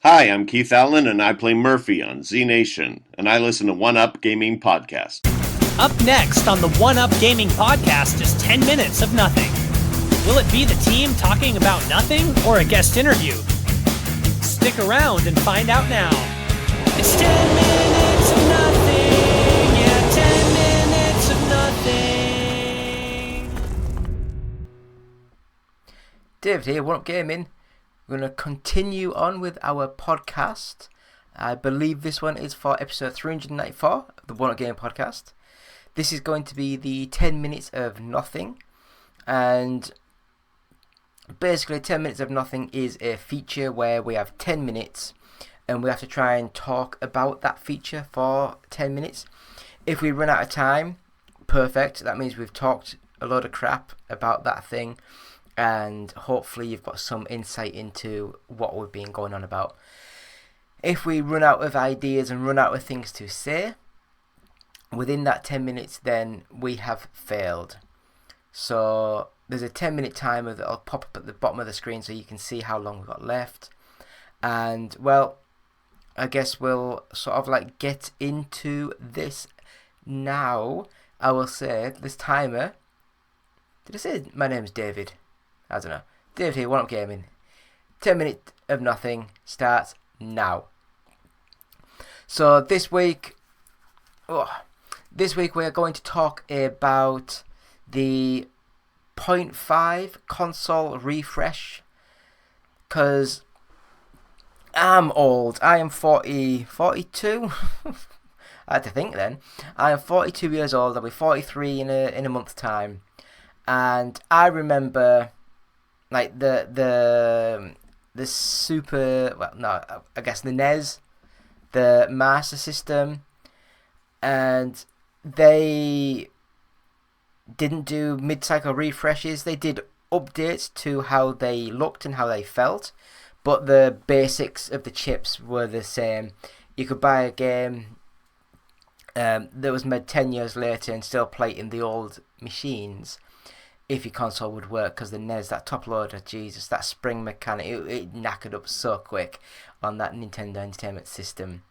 Hi, I'm Keith Allen, and I play Murphy on Z Nation, and I listen to One Up Gaming Podcast. Up next on the One Up Gaming Podcast is 10 minutes of nothing. Will it be the team talking about nothing or a guest interview? Stick around and find out now. It's 10 minutes of nothing. Yeah, 10 minutes of nothing. David here, One Up Gaming. We're going to continue on with our podcast. I believe this one is for episode 394 of the One Up Gaming Podcast. This is going to be the 10 minutes of nothing. And basically 10 minutes of nothing is a feature where we have 10 minutes and we have to try and talk about that feature for 10 minutes. If we run out of time, perfect. That means we've talked a load of crap about that thing. And hopefully you've got some insight into what we've been going on about. If we run out of ideas and run out of things to say within that 10 minutes, then we have failed. So there's a 10-minute timer that'll pop up at the bottom of the screen so you can see how long we've got left. And well, I guess we'll sort of like get into this now. I will say this timer. Did I say my name's David? I don't know. David here, One Up Gaming. 10 minutes of nothing starts now. So this week we are going to talk about the 0.5 console refresh. Because I'm old. I am 42. I had to think then. I am 42 years old. I'll be 43 in a month's time. And I remember like the super, well, no, I guess the NES, the Master System, and they didn't do mid-cycle refreshes. They did updates to how they looked and how they felt, but the basics of the chips were the same. You could buy a game that was made 10 years later and still play it in the old machines if your console would work, because the NES, that top loader, Jesus, that spring mechanic, it knackered up so quick on that Nintendo Entertainment System.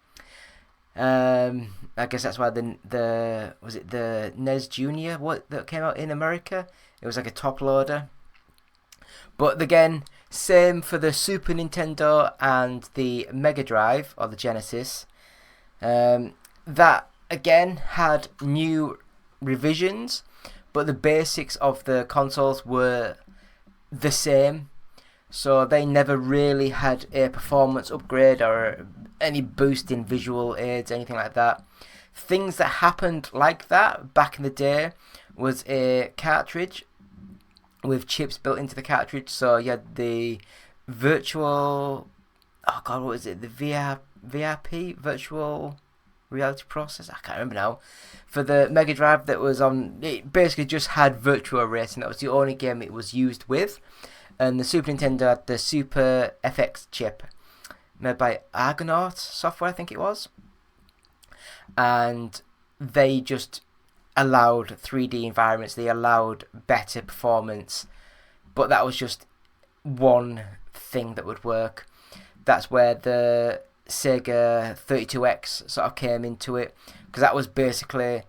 I guess that's why the was it the NES Junior that came out in America? It was like a top loader. But again, same for the Super Nintendo and the Mega Drive or the Genesis. That again had new revisions, but the basics of the consoles were the same. So they never really had a performance upgrade or any boost in visual aids, anything like that. Things that happened like that back in the day was a cartridge with chips built into the cartridge. So you had the virtual, what was it? The VRP, virtual reality processor, I can't remember now, for the Mega Drive that was on, it basically just had Virtua Racing. That was the only game it was used with. And the Super Nintendo had the Super FX chip made by Argonaut Software, I think it was. And they just allowed 3D environments, they allowed better performance, but that was just one thing that would work. That's where the Sega 32X sort of came into it, because that was basically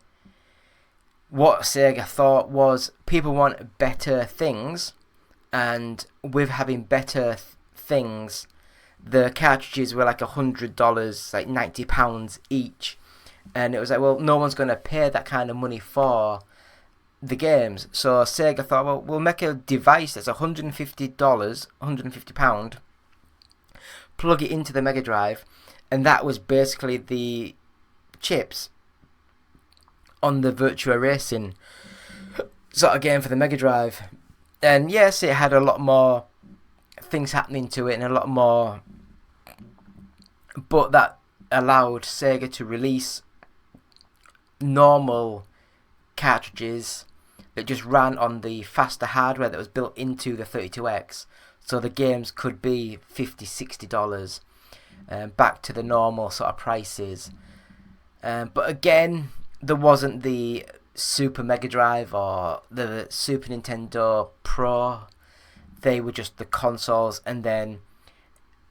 what Sega thought was people want better things, and with having better things, the cartridges were like $100, like £90 each, and it was like, well, no one's going to pay that kind of money for the games. So Sega thought, well, we'll make a device that's $150, £150, plug it into the Mega Drive, and that was basically the chips on the Virtua Racing sort of game for the Mega Drive. And yes, it had a lot more things happening to it and a lot more, but that allowed Sega to release normal cartridges that just ran on the faster hardware that was built into the 32X. So the games could be $50, $60, back to the normal sort of prices. But again, there wasn't the Super Mega Drive or the Super Nintendo Pro. They were just the consoles, and then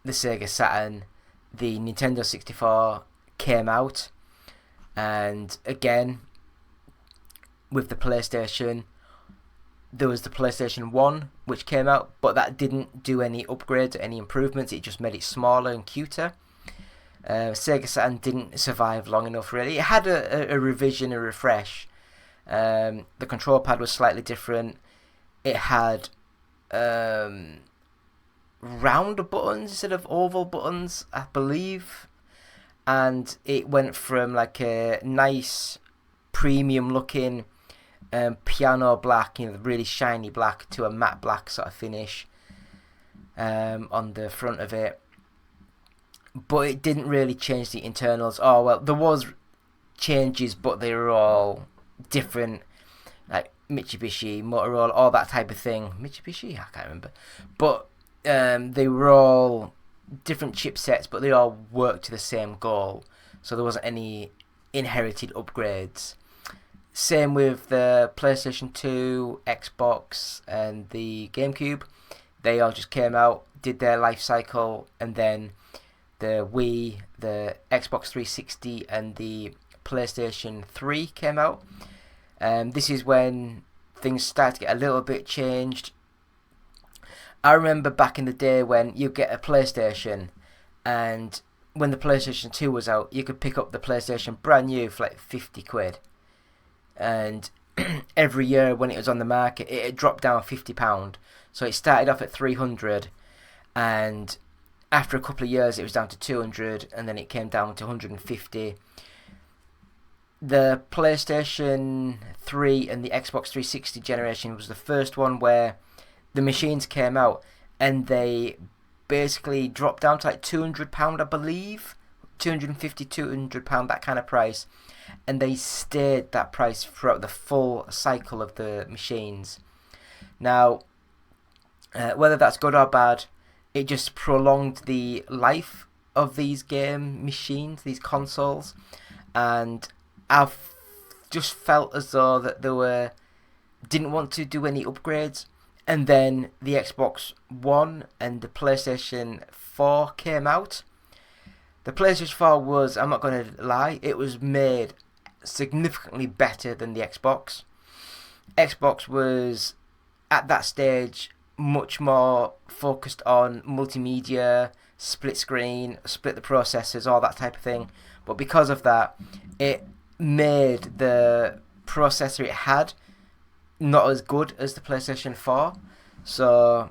the Sega Saturn the Nintendo 64 came out, and again, with the PlayStation, there was the PlayStation 1 which came out, but that didn't do any upgrades or any improvements. It just made it smaller and cuter. Sega Saturn didn't survive long enough, really. It had a revision, a refresh. The control pad was slightly different. It had round buttons instead of oval buttons, I believe. And it went from like a nice premium looking piano black, really shiny black, to a matte black sort of finish on the front of it. But it didn't really change the internals. Oh, well, there was changes, but they were all different. Like Mitsubishi, Motorola, all that type of thing. Mitsubishi? I can't remember. But they were all different chipsets, but they all worked to the same goal. So there wasn't any inherited upgrades. Same with the PlayStation 2, Xbox, and the GameCube. They all just came out, did their life cycle, and then the Wii, the Xbox 360, and the PlayStation 3 came out. This is when things started to get a little bit changed. I remember back in the day when you get a PlayStation, and when the PlayStation 2 was out, you could pick up the PlayStation brand new for like 50 quid. And every year when it was on the market, it had dropped down £50. So it started off at 300, and after a couple of years it was down to 200, and then it came down to 150. The PlayStation 3 and the Xbox 360 generation was the first one where the machines came out and they basically dropped down to like £200, I believe. £250, £200, that kind of price. And they stayed that price throughout the full cycle of the machines. Now, whether that's good or bad, it just prolonged the life of these game machines, these consoles. And I've just felt as though that didn't want to do any upgrades. And then the Xbox One and the PlayStation 4 came out. The PlayStation 4 was, I'm not going to lie, it was made significantly better than the Xbox. Xbox was, at that stage, much more focused on multimedia, split screen, split the processors, all that type of thing. But because of that, it made the processor it had not as good as the PlayStation 4. So,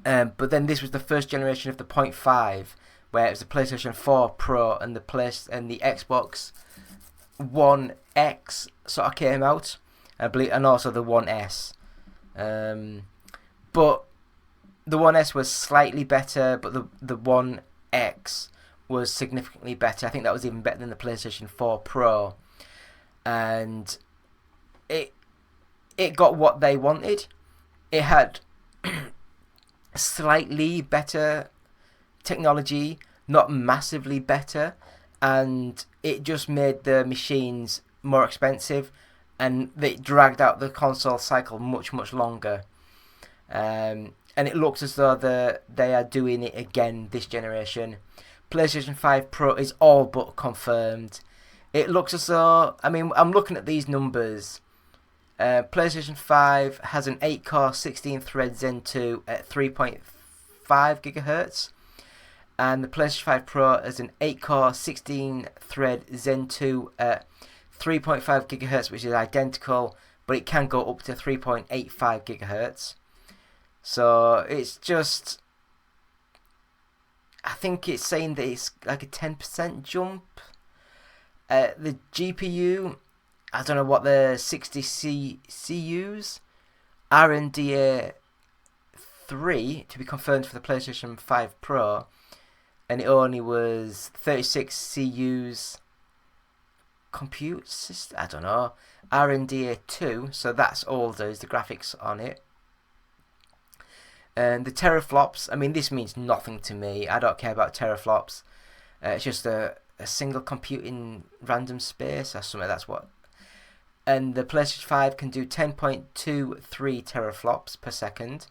but then this was the first generation of the 0.5, where it was the PlayStation 4 Pro and the Xbox One X sort of came out, I believe, and also the One S. But the One S was slightly better, but the One X was significantly better. I think that was even better than the PlayStation 4 Pro, and it got what they wanted. It had slightly better technology, not massively better, and it just made the machines more expensive, and they dragged out the console cycle much, much longer. And it looks as though they are doing it again this generation. PlayStation 5 Pro is all but confirmed. It looks as though, I mean, I'm looking at these numbers. PlayStation 5 has an 8-core 16-thread Zen 2 at 3.5 GHz. And the PlayStation 5 Pro has an 8-core 16-thread Zen 2 at 3.5 GHz, which is identical, but it can go up to 3.85 GHz. So it's just, I think it's saying that it's like a 10% jump. The GPU, I don't know what the 60 CUs, RNDA 3 to be confirmed for the PlayStation 5 Pro, and it only was 36 CUs compute system, I don't know, RNDA 2, so that's older, is the graphics on it. And the teraflops, I mean, this means nothing to me. I don't care about teraflops. It's just a single computing random space or something, that's what. And the PlayStation 5 can do 10.23 teraflops per second.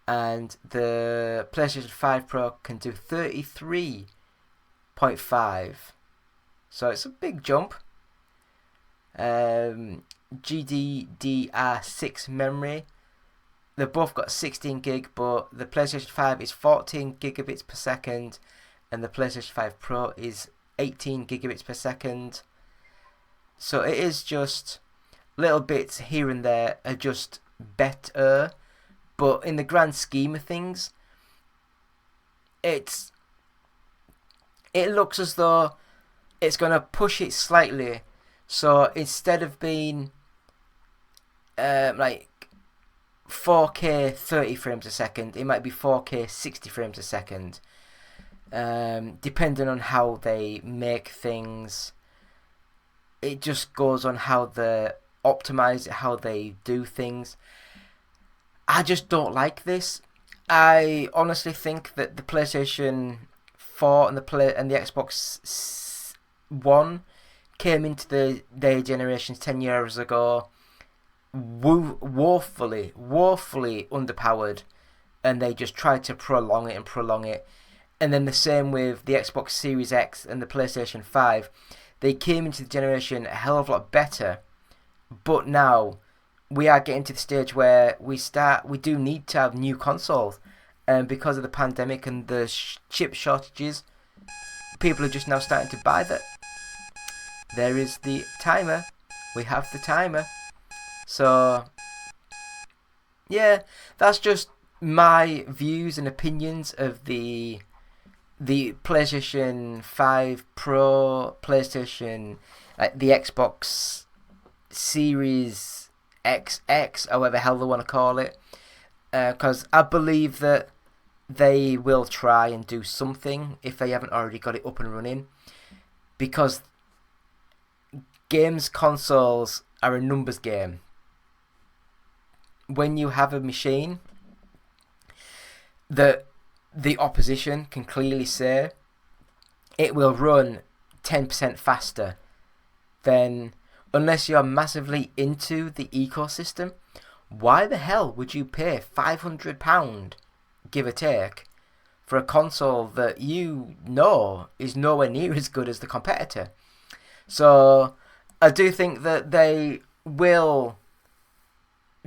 and the PlayStation 5 Pro can do 33.5. So it's a big jump. GDDR6 memory. They've both got 16 gig, but the PlayStation 5 is 14 gigabits per second, and the PlayStation 5 Pro is 18 gigabits per second. So it is just little bits here and there are just better, but in the grand scheme of things, it looks as though it's gonna push it slightly. So instead of being like 4K 30 frames a second, it might be 4K 60 frames a second, depending on how they make things. It just goes on how they optimize it, how they do things. I just don't like this. I honestly think that the PlayStation 4 and the Xbox One came into their generations 10 years ago woefully underpowered, and they just tried to prolong it. And then the same with the Xbox Series X and the PlayStation 5. They came into the generation a hell of a lot better, but now we are getting to the stage where we do need to have new consoles, and because of the pandemic and the chip shortages, people are just now starting to buy that. There is the timer. We have the timer. So, yeah, that's just my views and opinions of the PlayStation 5 Pro, PlayStation, the Xbox Series XX, or whatever the hell they want to call it. Because I believe that they will try and do something if they haven't already got it up and running. Because games consoles are a numbers game. When you have a machine that the opposition can clearly say it will run 10% faster, then unless you're massively into the ecosystem, why the hell would you pay £500, give or take, for a console that you know is nowhere near as good as the competitor? So I do think that they will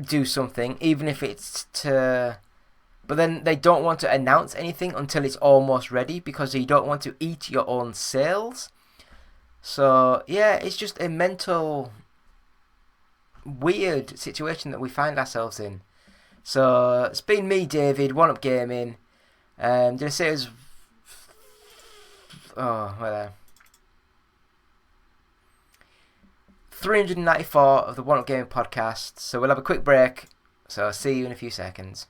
do something, even if it's to... But then they don't want to announce anything until it's almost ready, because you don't want to eat your own sales. So, yeah, it's just a mental weird situation that we find ourselves in. So, it's been me, David, One Up Gaming. Did I say it was... Oh, well... 394 of the One Up Gaming podcast. So we'll have a quick break. So I'll see you in a few seconds.